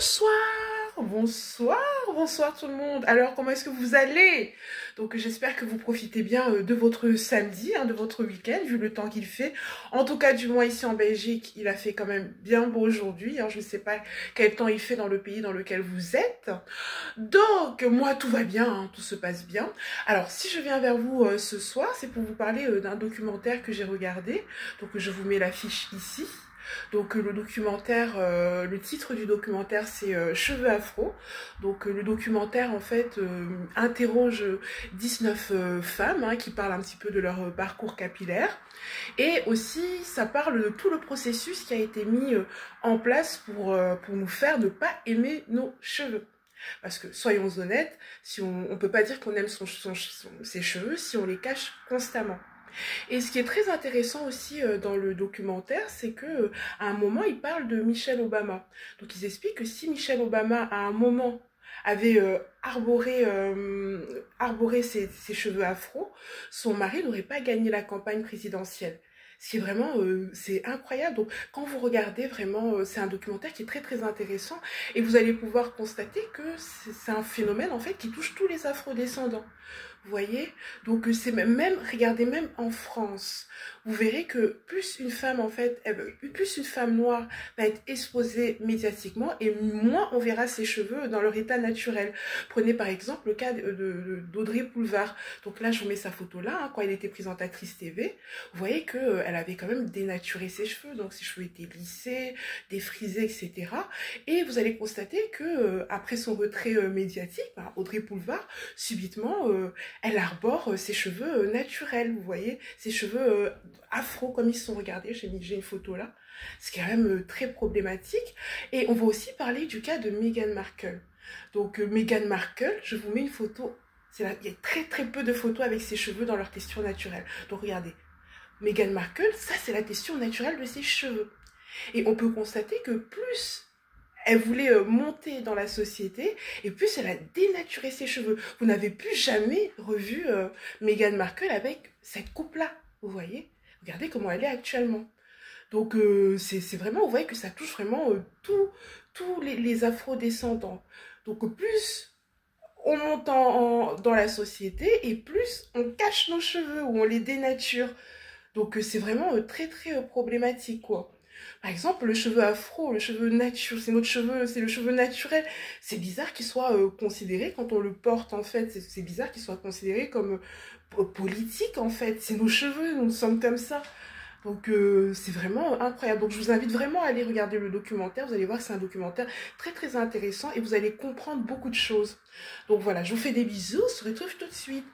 Bonsoir, bonsoir, bonsoir tout le monde. Alors, comment est-ce que vous allez? Donc, j'espère que vous profitez bien de votre samedi, de votre week-end, vu le temps qu'il fait. En tout cas, du moins ici en Belgique, il a fait quand même bien beau aujourd'hui. Je ne sais pas quel temps il fait dans le pays dans lequel vous êtes. Donc, moi, tout va bien, tout se passe bien. Alors, si je viens vers vous ce soir, c'est pour vous parler d'un documentaire que j'ai regardé. Donc, je vous mets l'affiche ici. Donc le documentaire, le titre du documentaire c'est Cheveux afro. Donc le documentaire en fait interroge 19 femmes qui parlent un petit peu de leur parcours capillaire. Et aussi ça parle de tout le processus qui a été mis en place pour nous faire ne pas aimer nos cheveux. Parce que, soyons honnêtes, si on peut pas dire qu'on aime ses cheveux si on les cache constamment. Et ce qui est très intéressant aussi dans le documentaire, c'est que à un moment, ils parlent de Michelle Obama. Donc, ils expliquent que si Michelle Obama, à un moment, avait arboré ses cheveux afro, son mari n'aurait pas gagné la campagne présidentielle. Ce qui est vraiment, c'est incroyable. Donc, quand vous regardez vraiment, c'est un documentaire qui est très très intéressant et vous allez pouvoir constater que c'est un phénomène en fait qui touche tous les afrodescendants. Vous voyez? Donc, c'est même, regardez même en France, vous verrez que plus une femme en fait, plus une femme noire va être exposée médiatiquement et moins on verra ses cheveux dans leur état naturel. Prenez par exemple le cas d'Audrey Pulvar. Donc là, je vous mets sa photo là, quand elle était présentatrice TV. Vous voyez qu'elle avait quand même dénaturé ses cheveux. Donc ses cheveux étaient lissés, défrisés, etc. Et vous allez constater que après son retrait médiatique, Audrey Pulvar, subitement, elle arbore ses cheveux naturels, vous voyez, ses cheveux afro comme ils sont, regardez, j'ai une photo là, c'est quand même très problématique. Et on va aussi parler du cas de Meghan Markle. Donc Meghan Markle, je vous mets une photo, il y a très très peu de photos avec ses cheveux dans leur texture naturelle. Donc regardez, Meghan Markle, ça c'est la texture naturelle de ses cheveux. Et on peut constater que plus elle voulait monter dans la société et plus elle a dénaturé ses cheveux. Vous n'avez plus jamais revu Meghan Markle avec cette coupe-là, vous voyez? Regardez comment elle est actuellement. Donc c'est vraiment, vous voyez que ça touche vraiment tous les afro-descendants. Donc plus on monte dans la société et plus on cache nos cheveux ou on les dénature. Donc c'est vraiment très très problématique quoi. Par exemple, le cheveu afro, le cheveu naturel, c'est notre cheveu, c'est le cheveu naturel. C'est bizarre qu'il soit considéré, quand on le porte en fait, c'est bizarre qu'il soit considéré comme politique en fait. C'est nos cheveux, nous sommes comme ça. Donc c'est vraiment incroyable. Donc je vous invite vraiment à aller regarder le documentaire. Vous allez voir que c'est un documentaire très très intéressant et vous allez comprendre beaucoup de choses. Donc voilà, je vous fais des bisous, on se retrouve tout de suite.